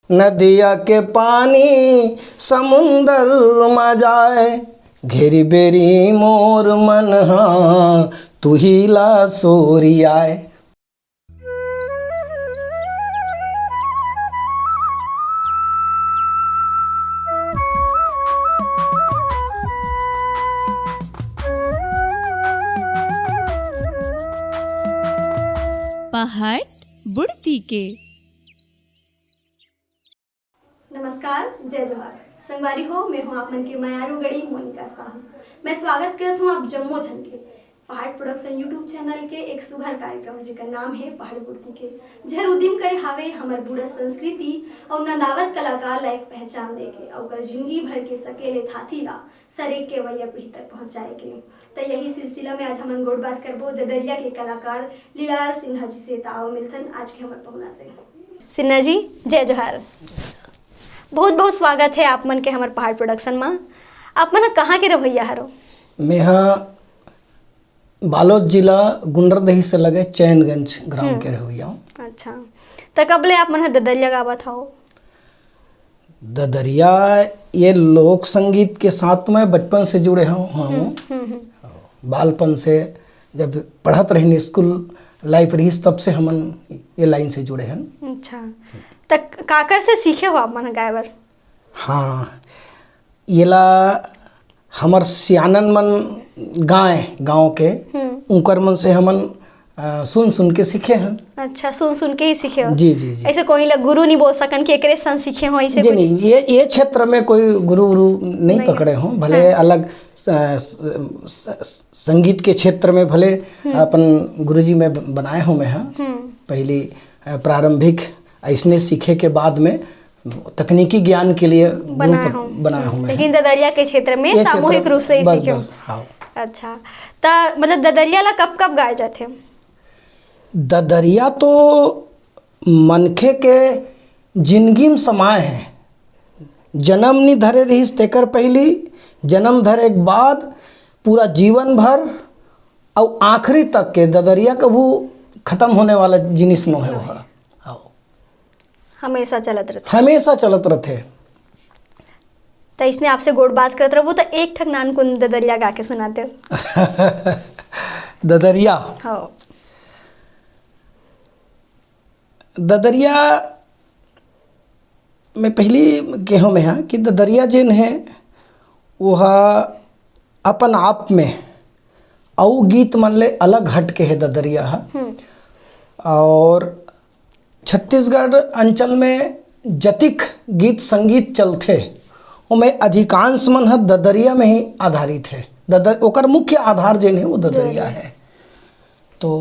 नदिया के पानी समुंदर में जाए, घेरी बेरी मोर मन हाँ तू ही ला सोरी आए। पहाड़ बुड़ती के। नमस्कार, जय जोहार संगवारी हो। मैं हूँ आप मन की मायारू गढ़ी मोनिका साहू। मैं स्वागत करता हूँ आप जम्मो जन के पहाड़ प्रोडक्शन यूट्यूब चैनल के एक सुघर कार्यक्रम जिसका नाम है पहाड़ बुड़ती के। झर उदिम करे हावे हमर बुढ़ संस्कृति और नंदावत कलाकार लायक पहचान दे के और जिंदगी भर के सकेले थाथी ला सरेक के वैया पीढ़ी तक पहुँचाए के। तो यही सिलसिला में आज हम गोड़ बात करबो ददरिया के कलाकार लीलालाल सिन्हा जी से। ताओ मिलथन आज के हमारे पहुना से। सिन्हा जी जय जोहार, बहुत बहुत स्वागत है आप मन के हमारे पहाड़ प्रोडक्शन में। आप मन कहाँ के रवैया हरो? मैं यहाँ बालोद जिला गुंडरदही से लगे चैनगंज ग्राम के रवैया हूँ। अच्छा, तो कब ले आप मन ददरिया गावत हो? ददरिया ये लोक संगीत के साथ में बचपन से जुड़े हूँ। बालपन से जब पढ़त रही स्कूल लाइफ रही तब से हमन ये लाइन से जुड़े हैं। अच्छा, तो काकर से सीखे हो आप मन गाय बर? हाँ, येला हमर सियानन मन गाँव के उनकर मन से हमन सुन सुन के सीखे हैं। अच्छा, सुन सुन के ही सीखे हो? जी जी जी। ऐसे कोई लग गुरु नहीं बोल सकन कि एकरे सन सीखे हो ऐसे जी कुछ? नहीं, ये क्षेत्र में कोई गुरु नहीं पकड़े हों। भले अलग संगीत के क्षेत्र में भले अपन गुरुजी में बनाए हूँ। मैं हाँ पहली प्रारंभिक ऐसने सीखे के बाद में तकनीकी ज्ञान के लिए बनाया हूँ। लेकिन ददरिया के क्षेत्र में सामूहिक रूप से ही सीखे हो? हाँ। अच्छा, तो मतलब ददरिया ला कब कब गाए जाते? ददरिया तो मनखे के जिंदगी में समाये हैं। जन्म नहीं धरे रहीस तेकर पहली, जन्म धरे के बाद पूरा जीवन भर और आखिरी तक के ददरिया कभू खत्म होने वाला जिनिस न है। वह हमेशा चलत रहते। हमेशा चलत रहते। तो इसने आपसे गोड़ बात करत रहो तो एक ठक नान कुन ददरिया गा के सुनाते हो? ददरिया हाँ, ददरिया में पहली केहों में है कि ददरिया जिन है वह अपन आप में औ गीत मन ले अलग हट के है ददरिया है। और छत्तीसगढ़ अंचल में जतिक गीत संगीत चलते उनमें अधिकांश मन है ददरिया में ही आधारित है। ओकर मुख्य आधार जिन है वो ददरिया है। तो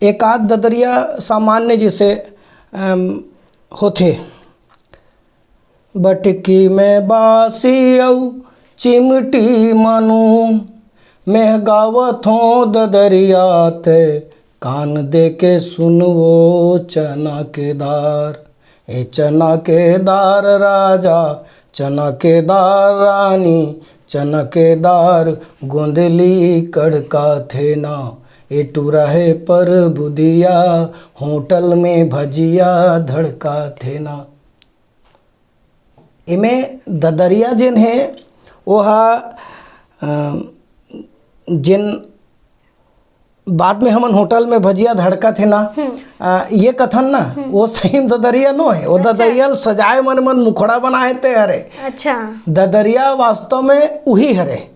एक आध ददरिया सामान्य जैसे होते, बटकी में बासी औ चिमटी मानू मैं गावत हूँ ददरिया ते कान दे के सुनवो चना के दार। ए चना के दार राजा, चना के दार रानी, चना के दार गोंदली कड़का थे ना। ए टूराहे पर बुदिया होटल में भजिया धड़का थे ना। इमें ददरिया जिन है वह जिन बाद में हमन होटल में भजिया धड़का थे ना, ये कथन ना वो सही ददरिया नो है। वो ददरिया सजाए मन मुखड़ा बनाए थे हरे। अच्छा, ददरिया वास्तव में वही हरे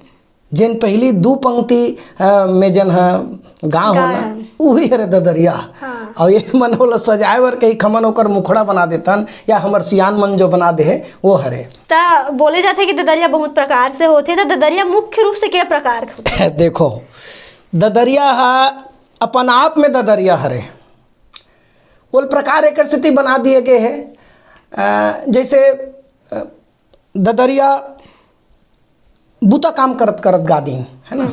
जिन पहली दो पंक्ति में जन गाँव होना वही हरे ददरिया। हाँ। और ये मन होला सजाए बर कहीं खमन होकर मुखड़ा बना देतन या हमर सियान मन जो बना दे है वो हरे। ता बोले जाते कि ददरिया बहुत प्रकार से होते, तो ददरिया मुख्य रूप से क्या प्रकार होते हैं? देखो, ददरिया अपन आप में ददरिया हरे वो प्रकार एक स्थिति बना दिए गए है। जैसे ददरिया बूता काम करत करत गा दी है ना,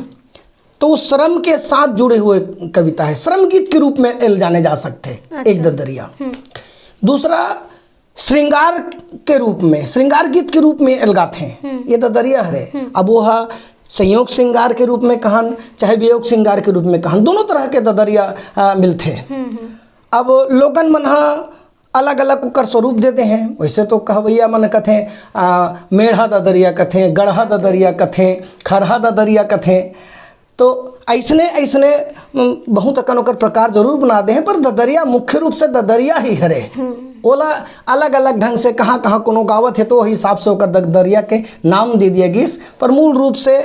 तो उस श्रम के साथ जुड़े हुए कविता है। श्रम गीत के रूप में एल जाने जा सकते हैं। अच्छा। एक ददरिया। दूसरा श्रृंगार के रूप में, श्रृंगार गीत के रूप में एल गाते हैं, ये ददरिया हरे। अब वो संयोग श्रृंगार के रूप में कहन चाहे वियोग श्रृंगार के रूप में कहन, दोनों तरह के ददरिया मिलते। अब लोगन मन अलग अलग ओकर स्वरूप देते हैं। वैसे तो कहवैया मन कथें मेढ़ा ददरिया कथें, गढ़ा ददरिया कथें, खरहा ददरिया कथें। तो ऐसने ऐसने बहुत अकन ओकर प्रकार जरूर बना दे हैं, पर ददरिया मुख्य रूप से ददरिया ही हरे। ओला अलग अलग ढंग से कहाँ कहाँ कोनो गावत है तो वही हिसाब से ओकर ददरिया के नाम दे दिया गिस। पर मूल रूप से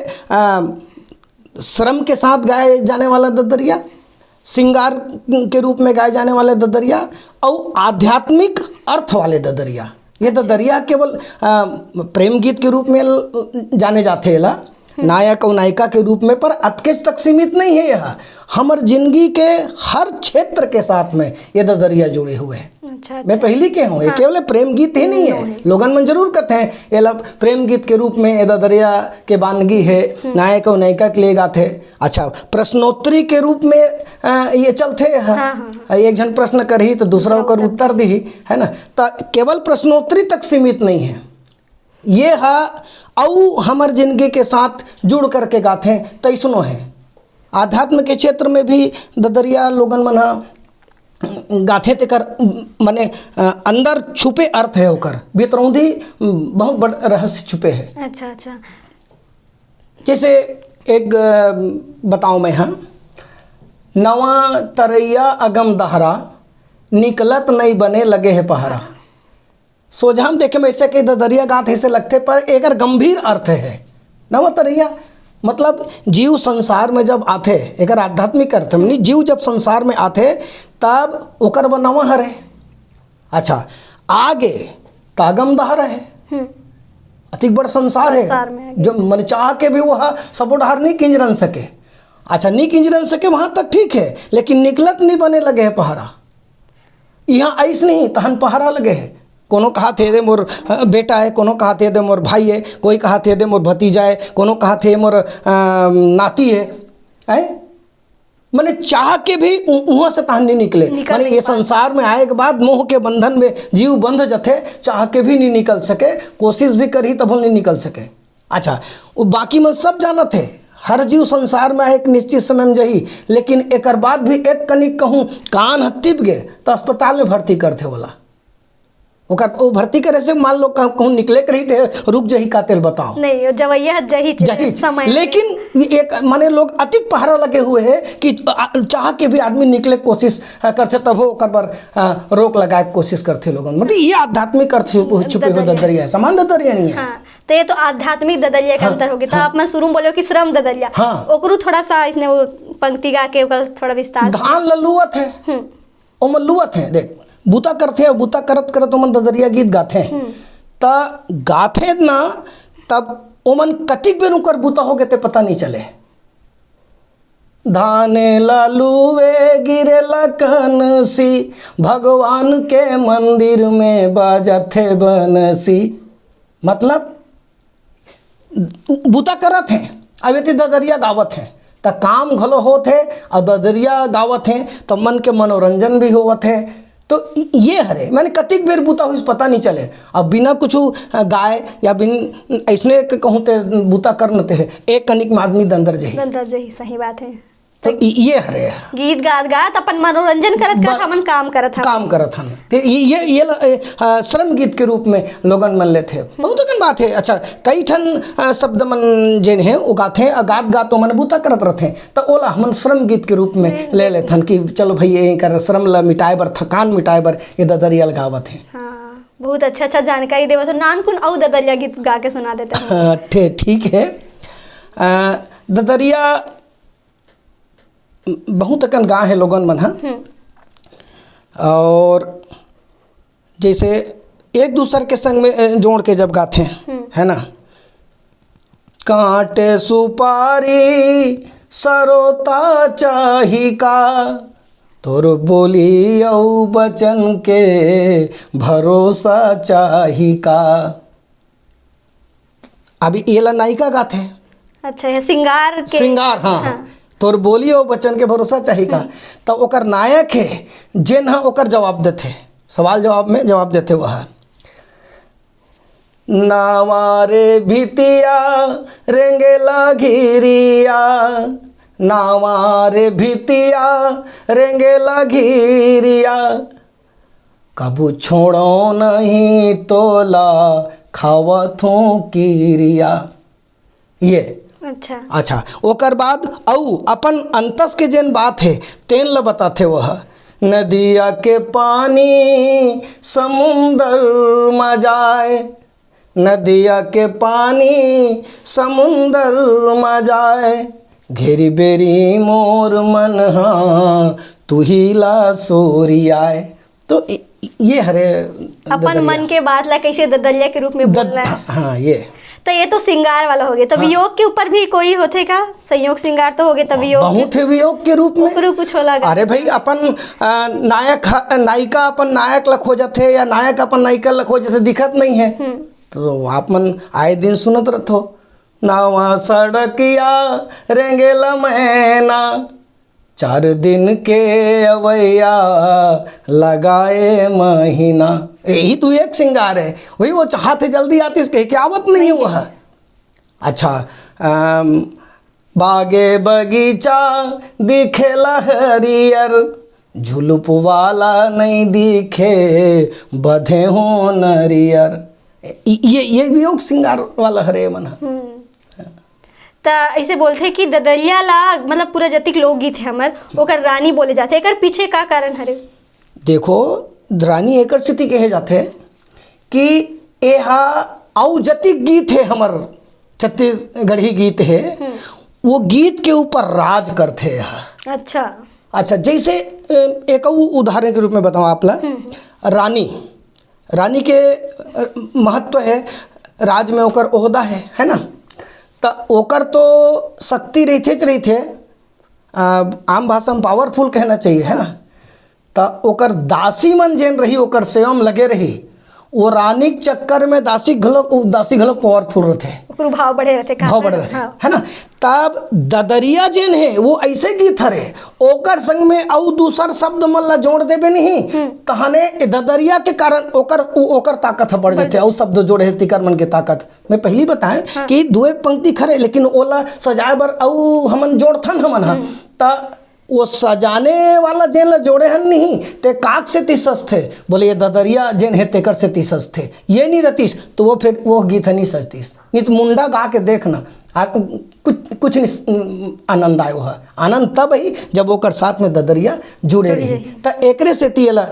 श्रम के साथ गाए जाने वाला ददरिया, श्रृंगार के रूप में गाए जाने वाले ददरिया और आध्यात्मिक अर्थ वाले ददरिया। ये ददरिया केवल प्रेम गीत के रूप में जाने जाते हैं, नायक और नायिका के रूप में, पर अतकेच तक सीमित नहीं है। यह हमर जिंदगी के हर क्षेत्र के साथ में ये ददरिया जुड़े हुए हैं। अच्छा, मैं पहली के हूँ, ये केवल प्रेम गीत ही नहीं है। लोगन मन जरूर कहते हैं ये लब प्रेम गीत के रूप में ये ददरिया के बानगी है, नायक और नायिका के लिए गाते। अच्छा, प्रश्नोत्तरी के रूप में ये चलते हैं। एक जन प्रश्न करही तो दूसरा ओकर उत्तर दी, है ना। तो केवल प्रश्नोत्तरी तक सीमित नहीं है, ये है औ हमर जिंदगी के साथ जुड़ करके गाते हैं। तैसनो है आध्यात्म के क्षेत्र में भी ददरिया लोगन मन गाथे तेकर मने अंदर छुपे अर्थ है, ओकर भीतरौंधी बहुत बड़ रहस्य छुपे है। अच्छा अच्छा। जैसे एक बताऊं मैं, हाँ, नवा तरैया अगम दहरा, निकलत नहीं बने लगे है पहरा। सोझा हम देखे में ऐसे कि ददरिया गात ऐसे लगते, पर एक गंभीर अर्थ है। नवा तरैया मतलब जीव संसार में जब आते, एक आध्यात्मिक अर्थ में जीव जब संसार में आते तब ओकर बनवा हरे। अच्छा, आगे तागम दहर है, अतिक बड़ संसार है जो मन चाह के भी वह सबो डहर नहीं किंजरन सके। अच्छा, नहीं किंजरन सके वहाँ तक ठीक है, लेकिन निकलत नहीं बने लगे है पहरा। यहाँ ऐस नहीं तहन पहरा लगे है। कोनो कहा थे दे मोर बेटा है, कोनो कहा थे दे मोर भाई है, कोई कहा थे दे मोर भतीजा है, कोनो कहा थे मोर नाती है। मैंने चाह के भी वहाँ से तहन नहीं निकले। मैंने ये संसार में आए के बाद मोह के बंधन में जीव बंध जथे, चाह के भी नहीं निकल सके, कोशिश भी करी तब नहीं निकल सके। अच्छा, वो बाकी मन सब जाना थे, हर जीव संसार में एक निश्चित समय में जही, लेकिन एक बाद भी एक कनिक कहूँ कान हत्तिप गए तो अस्पताल में भर्ती करते बोला। वो भर्ती करे से मान लो कहूँ निकले कर ही थे, रुक जही का तेल बताओ नहीं जवैया जही समय। लेकिन एक माने लोग अतिक पहरा लगे हुए हैं कि चाह के भी आदमी निकले कोशिश करते, तब वो पर रोक लगाए कोशिश करते लोगों। मतलब ये आध्यात्मिक अर्थ छुपे हुए ददरिया है, समान ददरिया नहीं है। हाँ, तो ये तो आध्यात्मिक ददरिया का अंतर होगी। तो आप मैं शुरू में बोलो कि श्रम ददरिया, ओकरू थोड़ा सा इसने वो पंक्ति गा के थोड़ा विस्तार। धान लल्लुअत है, ओ मल्लुअत है, देख बूता करते हैं, बूता करत करत ओमन ददरिया गीत गाथे हैं। त गाथे ना तब ओमन कतिक बेर उकर बूता हो गए ते पता नहीं चले। धाने लालूवे गिरे लखन सी, भगवान के मंदिर में बाजथे बनसी। मतलब बूता करत हैं, अब ये ददरिया गावत हैं, त काम घलो होत है और ददरिया गावत हैं तो मन के मनोरंजन भी होवत है। तो ये हरे मैंने कतिक बेर बूता हुई पता नहीं चले। अब बिना कुछ गाय या बिन ऐसने कहूँ ते बूता कर नते है, एक कनिक में आदमी दंदर जही। सही बात है। तो ये हरे गीत गात अपन मनोरंजन करत हमन काम करत हन। तो ये श्रम गीत के रूप में लोगन मन लेते। बहुत अकन बात है। अच्छा, कई ठन शब्द मन जिन है वो गाते हैं, गात गातो मन बूता करत रहते हैं, तो ओला हमन श्रम गीत के रूप में ले लेथन कि चलो भाई ये कर श्रम ला मिटाए बर, थकान मिटाए बर ये ददरिया गावत है। हाँ, बहुत अच्छा जानकारी देवा। तो नानकुन और ददरिया गीत गा के सुना देते हैं। ठीक है। ददरिया बहुत अकन गा है लोगन मन। हाँ, और जैसे एक दूसरे के संग में जोड़ के जब गाते हैं, है ना, कांटे सुपारी सरोता चाही का, तोर बोली औ बचन के भरोसा चाही का। अभी ये ला नायिका गाते हैं। अच्छा, ये श्रृंगार। हाँ, तोर बोली और बचन के भरोसा चाहिए का। तो ओकर नायक है जेन हाँ ओकर जवाब देते, सवाल जवाब में जवाब देते। वह नावारे भितिया रेंगेला घिरिया, नावारे भितिया रेंगेला घिरिया, कबू छोड़ो नहीं तोला खावत हूँ किरिया। ये अच्छा ओकर बाद औ अपन अंतस के जेन बात है तेन ल बताथे वह नदिया के पानी समुंदर में जाए, नदिया के पानी समुंदर में जाए, घेरी बेरी मोर मन हाँ तू ही ला सोरियाए। तो ये हरे अपन मन के बात ला कैसे ददरिया के रूप में बोलना है। हाँ ये तो ये तो श्रृंगार वाला हो गया। तो वियोग के ऊपर भी कोई होते का संयोग श्रृंगार तो हो गए। तब वियोग बहुत है वियोग के रूप में कुछ होला। अरे भाई अपन नायक नायिका अपन नायक ला खोजत है या नायक अपन नायिका ला खोजत है, दिखत नहीं है तो आप मन आए दिन सुनत रहो नावा सड़किया रेंगेला मैना, 4 दिन के अवैया लगाए महीना। यही तो एक श्रृंगार है। वही वो चाहते जल्दी आती इसके क्या आवत नहीं है वह। अच्छा बागे बगीचा दिखेला हरियर, झुलुप वाला नहीं दिखे बधे हो नरियर। ये भी योग श्रृंगार वाला हरे मन। तो ऐसे बोलते कि ददरिया ला मतलब पूरा जतिक लोकगीत है हमर ओकर रानी बोले जाते। एकर पीछे का कारण हरे? देखो रानी एकर स्थिति कहे जाते कि यह औ जतिक गीत है हमर छत्तीसगढ़ी गीत है, वो गीत के ऊपर राज करते हैं। अच्छा जैसे एक उदाहरण के रूप में बताऊं आप ला, रानी के महत्व है, राज में ओकर ओहदा है ना। तो ओकर तो शक्ति रही थे आम भाषा में पावरफुल कहना चाहिए है ना। तो ओकर दासी मन जेन रही ओकर सेवा में लगे रही, वो रानी के चक्कर में दासी घलो पावरफुल रहते, भाव बढ़े रहते है ना। तब ददरिया जेन है वो ऐसे गीत हरे ओकर संग में औ दूसर शब्द मन ला जोड़ देबे नहीं तहने ददरिया के कारण ओकर ताकत बढ़ जाते। और शब्द जोड़े है तिकर मन के ताकत मैं पहली बताएं कि 2 पंक्ति खरे लेकिन ओला सजाए बर औ हमन जोड़थन हमन त वो सजाने वाला जेन ला जोड़े हन नहीं ते काक से तीसस थे, बोले ये ददरिया जेन है तेकर से तीसस थे, ये नहीं रतीस तो वो फिर वो गीत नहीं सजतीस। नहीं तो मुंडा गा के देखना कुछ नहीं आनंद आयो है। आनंद तब ही जब ओकर साथ में ददरिया जुड़े रही। तो एकरे से तियला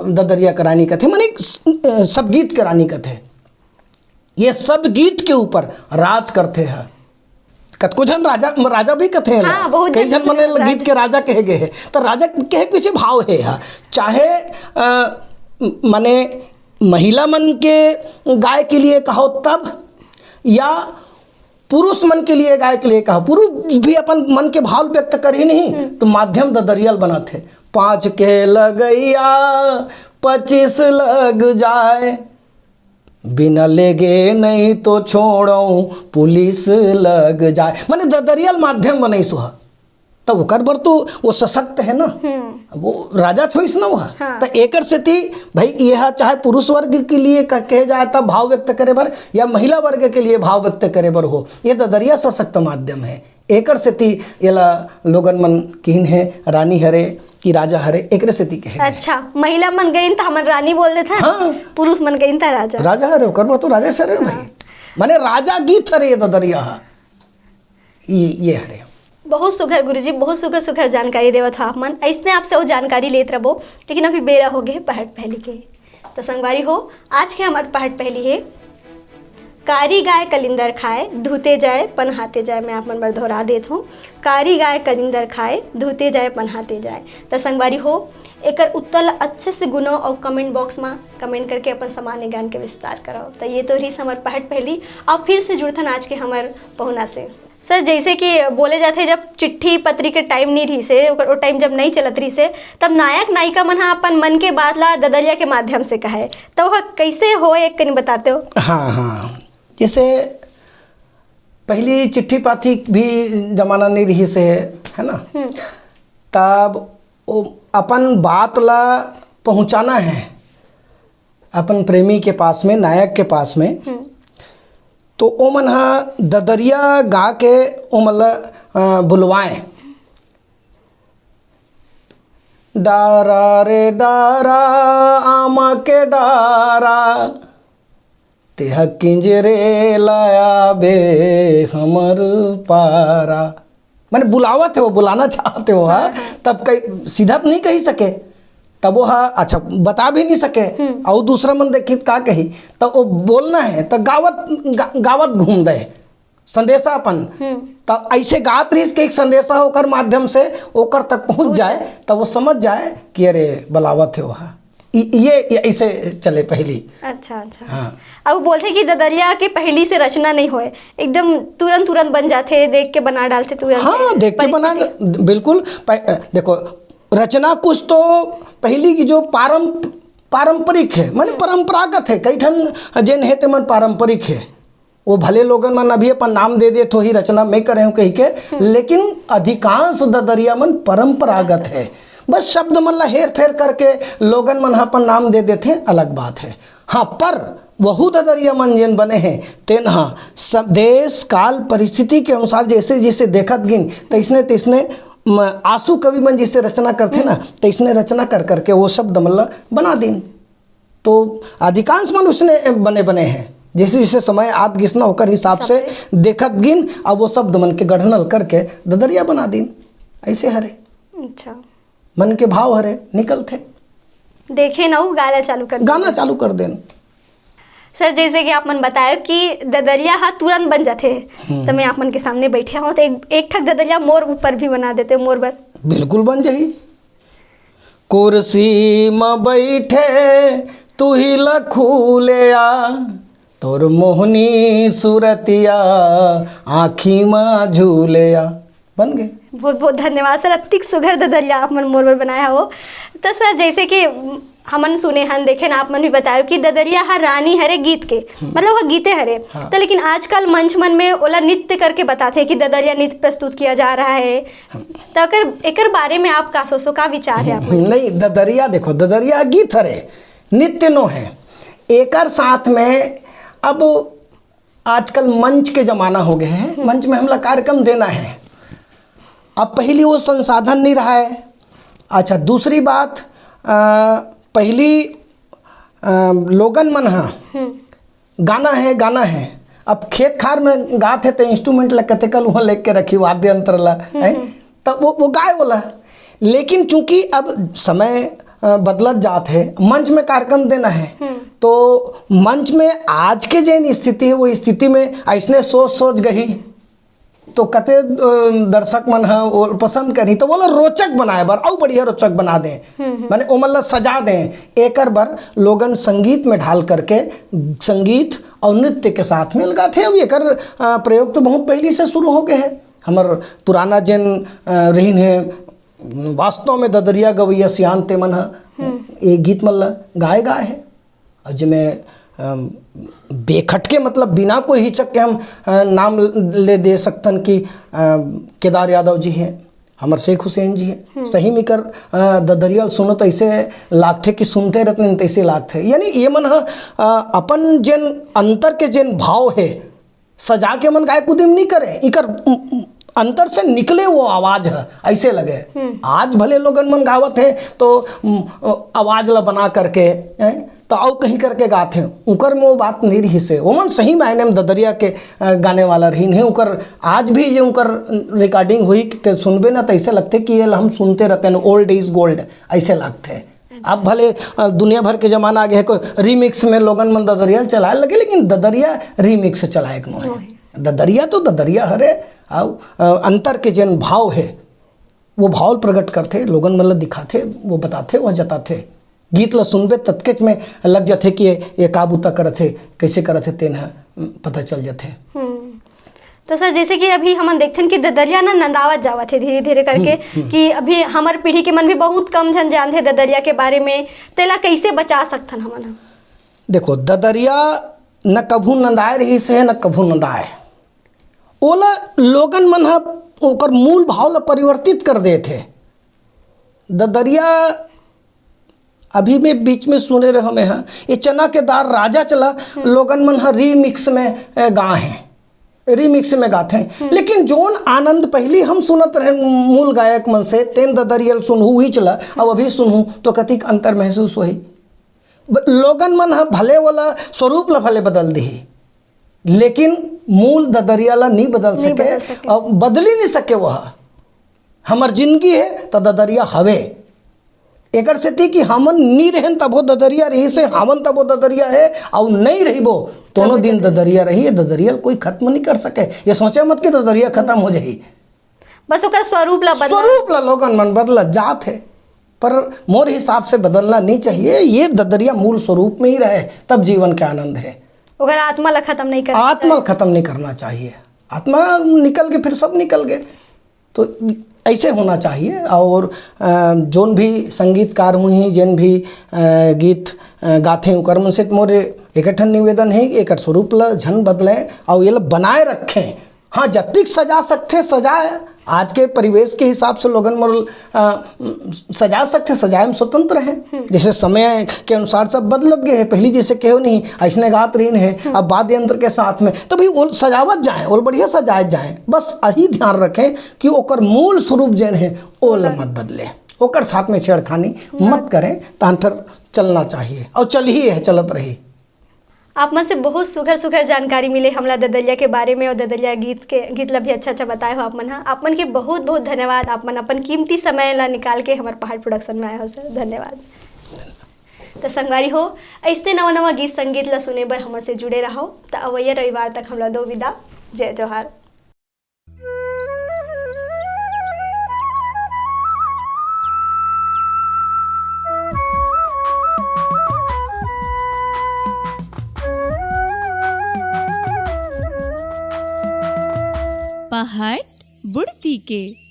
ददरिया करानी कथे माने सब गीत करानी कथे। ये सब गीत के ऊपर राज करते हैं। कतको जन राजा भी कथे हैं, कई जन मने गीत के राजा कहे गए हैं। तो राजा के पीछे भाव है, चाहे मने महिला मन के गाय के लिए कहो तब या पुरुष मन के लिए गाय के लिए कहो। पुरुष भी अपन मन के भाव व्यक्त कर ही नहीं तो माध्यम ददरियल बना थे। 5 के लगैया 25 लग जाए, बिना लेगे नहीं तो छोड़ो पुलिस लग जाए। माने ददरियल माध्यम बने सुहा तब ओकर बर तो वो सशक्त है ना, वो राजा छोइस ना वह। तो एकर से ती भाई यह चाहे पुरुष वर्ग के लिए कहे जाए तब भाव व्यक्त करे बर या महिला वर्ग के लिए भाव व्यक्त करे बर हो, ये ददरिया सशक्त माध्यम है। एकर से ती येला लोगन मन किन है रानी हरे कि राजा हरे एकरे से ती कहे। अच्छा महिला मन गईन त हमन रानी बोल देथे। पुरुष मन गईन त राजा हरे ओकर बर तो राजा सरे भाई माने राजा गीत हरे ददरिया ये हरे। बहुत सुघर गुरुजी, बहुत सुघर जानकारी देवत हो आप मन। ऐसने आपसे वो जानकारी लेत रहो, लेकिन अभी बेरा हो गए पहाड़ पहली के। तो संगवारी हो आज के हमारे पहाड़ पहली है कारी गाय कलिंदर खाए धूते जाए पनहाते जाए। मैं आप मन बर दोहरा देता हूँ, कारी गाय कलिंदर खाए धूते जाए पनहाते जाए। तो संगवारी हो एकर उत्तर अच्छे से गुनो और कमेंट बॉक्स में कमेंट करके अपन सामान्य ज्ञान के विस्तार कराओ। तो ये तो रही हमारे पहाड़ पहली। अब फिर से जुड़थन आज के हमारे पहुना से। सर जैसे कि बोले जाते जब चिट्ठी पत्री के टाइम नहीं रही से वो टाइम जब नहीं चलत रही से तब नायक नायिका मन अपन मन के बात ला ददरिया के माध्यम से कहे, तो वह कैसे हो एक कहीं बताते हो? हाँ जैसे पहली चिट्ठी पाथी भी जमाना नहीं रही से है ना, तब अपन बात ला पहुंचाना है अपन प्रेमी के पास में, नायक के पास में, तो ओ मन हा ददरिया गा के ओ मन ला बुलवाएं। डारा रे डारा आमा के डारा तेह किंजरे लाया बे हमर पारा। मैंने बुलावत है, वो बुलाना चाहते हो हा, तब कहीं सीधा नहीं कही सके, तब वो हा अच्छा बता भी नहीं सके और दूसरा मन देखी का कही, तो वो बोलना है तो गावत घूम दे संदेशा अपन, तब ऐसे गात रही के एक संदेशा होकर माध्यम से ओकर तक पहुंच जाए, तब वो समझ जाए कि अरे बुलावत है वहाँ। ये ऐसे चले पहली। अच्छा अच्छा। हाँ। अब वो बोलते कि ददरिया के पहली से रचना नहीं होए, एकदम तुरंत तुरंत बन जाते, देख के बना डालते तुरंत। हाँ, देख के बना, बिल्कुल। देखो रचना कुछ तो पहली की जो पारंपरिक है, माने परंपरागत है, कई ठन जेन है ते मन पारंपरिक है, वो भले लोगन मन अभी अपन नाम दे दे तो ही रचना में करे हूँ कही के, लेकिन अधिकांश ददरिया मन परंपरागत है। बस शब्द मन ला हेर फेर करके लोगन मन अपन नाम दे देते, अलग बात है। हाँ, पर वहु ददरिया मन जेन बने हैं तेन हाँ सब देश काल परिस्थिति के अनुसार जैसे जैसे देखत गिन तैसने आंसू कवि मन जिसे रचना करते ना, तैसने रचना कर करके वो शब्द मन ला बना दिन। तो अधिकांश मन उसने बने हैं, जैसे जैसे समय आद घिसना होकर हिसाब से देखत गिन, अब वो शब्द मन के गढ़नल करके ददरिया बना दिन। ऐसे हरे अच्छा मन के भाव हरे निकलते, देखे ना गाना चालू कर देन। सर जैसे कि आप मन बताए कि ददरिया हा तुरंत बन जाते, तो मैं आप मन के सामने बैठे हूँ तो एक ठक ददरिया मोर ऊपर भी बना देते, मोर बर बिल्कुल बन जाही। कुर्सी में बैठे तू ही लखूले आ, तोर मोहनी सूरतिया आँखी में झूले आ, बन गए। बहुत बहुत धन्यवाद सर, अतिक सुघर ददरिया आप मन मोर बर बनाया हो। तो सर जैसे कि हमन सुने हन देखे ना, आप मन भी बतायो कि ददरिया हर रानी हरे गीत के, मतलब वह गीते हरे। हाँ। तो लेकिन आजकल मंच मन में ओला नृत्य करके बताते हैं कि ददरिया नृत्य प्रस्तुत किया जा रहा है, तो अगर एकर बारे में आप का सोचो, का विचार है आप? नहीं, ददरिया देखो, ददरिया गीत हरे, नृत्य नो है। एकर साथ में अब आजकल मंच के जमाना हो गए हैं, मंच में हमला कार्यक्रम देना है, अब पहली वो संसाधन नहीं रहा है। अच्छा, दूसरी बात पहली लोगन मन हाँ गाना है, अब खेत खार में गाते तो इंस्ट्रूमेंट लगते कल वहाँ लेके रखी वाद्य यंत्र ला है, तब वो गाय बोला। लेकिन चूंकि अब समय बदलत जात है, मंच में कार्यक्रम देना है, तो मंच में आज के जैन स्थिति है वो स्थिति में ऐसने सोच गई तो कते दर्शक मन है वो पसंद करी, तो बोला रोचक बनाए बर और बढ़िया रोचक बना दें, माने ओ मतलब सजा दें। एकर बर लोगन संगीत में ढाल करके संगीत और नृत्य के साथ में लगाते हैं। एकर प्रयोग तो बहुत पहले से शुरू हो गए हैं। हमार पुराना जन रहीन है, वास्तव में ददरिया गवैया सियान ते मन है ये गीत मतलब गाए है, और जिसमें बेखटके मतलब बिना कोई हिचक के हम नाम ले दे सकतन कि केदार यादव जी हैं, हमार शेख हुसैन जी हैं। सही में कर ददरिया सुनो तो ऐसे लागते कि सुनते रहते तैसे लागते, यानी ये मन अपन जेन अंतर के जेन भाव है सजा के मन गाय कुदिम नहीं करे, इकर अंतर से निकले वो आवाज है, ऐसे लगे। आज भले लोगन मन गावत है तो आवाज ला बना करके तो आओ कहीं करके गाते हैं, उकर में वो बात नहीं रही से। वो मन सही मायने में ददरिया के गाने वाला रही है। उकर आज भी जो उकर रिकॉर्डिंग हुई तो सुनबे ना तो ऐसे लगते कि ये हम सुनते रहते हैं, ओल्ड इज गोल्ड ऐसे लगते हैं। अब भले दुनिया भर के जमाना आ गया है, कोई रीमिक्स में लोगन मन ददरिया चलाए लगे, लेकिन ददरिया रीमिक्स चलाए नो है। ददरिया तो ददरिया हरे, आओ अंतर के जन भाव है वो भाव प्रकट करते, लोगन मतलब दिखाते, वो बताते, वह जताते। गीत ला सुनबे तत्केच में लग जाते कि ये का बूता करते, कैसे करते तेन पता चल जाते। तो सर जैसे कि अभी हम देखते हैं कि ददरिया ना नंदावत जावत है धीरे धीरे करके, कि अभी हमार पीढ़ी के मन भी बहुत कम जन जानते ददरिया के बारे में, तेला कैसे बचा सकथन हमन? देखो, ददरिया न कभू नंदाए रही से न कभू नंदाए, ओला लोगन मन ओकर मूल भाव ला परिवर्तित कर दे थे। ददरिया अभी में बीच में सुने रहे हमें ये चना के दार राजा चला, लोगन मन रीमिक्स में गा हैं, रिमिक्स में गाते हैं। लेकिन जोन आनंद पहली हम सुनत रहे मूल गायक मन से, तेन ददरियल सुनहू ही चला, अब अभी सुनहू तो कतिक अंतर महसूस होही। लोगन मन भले वाला स्वरूप ला भले बदल दी, लेकिन मूल ददरिया ला नहीं बदल सके और बदली नहीं सके। वह हमर जिंदगी है तो ददरिया हवे, एकर से थी कि हमन नहीं रहन तब वो ददरिया रही से, हमन तब वो ददरिया है और नहीं रही वो दोनों दिन ददरिया रही है। ददरिया कोई खत्म नहीं कर सके, ये सोचे मत कि ददरिया खत्म हो जाए, बस ओकर स्वरूप ला लोगन मन बदला जात है, पर मोर हिसाब से बदलना नहीं चाहिए। ये ददरिया मूल स्वरूप में ही रहे तब जीवन का आनंद है। अगर आत्मा ला खत्म नहीं करना, आत्मा खत्म नहीं करना चाहिए। आत्मा निकल के फिर सब निकल गए, तो ऐसे होना चाहिए। और जोन भी संगीतकार हुई, जिन भी गीत गाथे उकर मन से मोर एकठन निवेदन है, एक स्वरूप ला झन बदलें और ये बनाए रखें। हाँ, जतिक सजा सकते सजाए, आज के परिवेश के हिसाब से लोगन मोर सजा सकते, सजाए में स्वतंत्र हैं। जैसे समय के अनुसार सब बदलत गए हैं, पहली जैसे कहो नहीं ऐसने गात रही है, अब वाद्य यंत्र के साथ में, तो भाई वो सजावत जाए और बढ़िया सजाए जाए। बस यही ध्यान रखें कि ओकर मूल स्वरूप जन है वो मत बदले, ओकर साथ में छेड़खानी मत करें, तान फिर चलना चाहिए और चल ही है, चलत रही। आप मन से बहुत सुघर जानकारी मिले हमला ददरिया के बारे में, और ददरिया गीत ला भी अच्छा बताए हो आप मन। आप मन के बहुत बहुत धन्यवाद। आप मन अपन कीमती समय ला निकाल के हमारे पहाड़ प्रोडक्शन में आए हो सर, धन्यवाद। तो संगवारी हो, ऐसे नवा गीत संगीत ला सुने बर हमर से जुड़े रहो। तो अवैया रविवार तक हमला दो विदा। जय जोहार। पहाड़ बुड़ती के।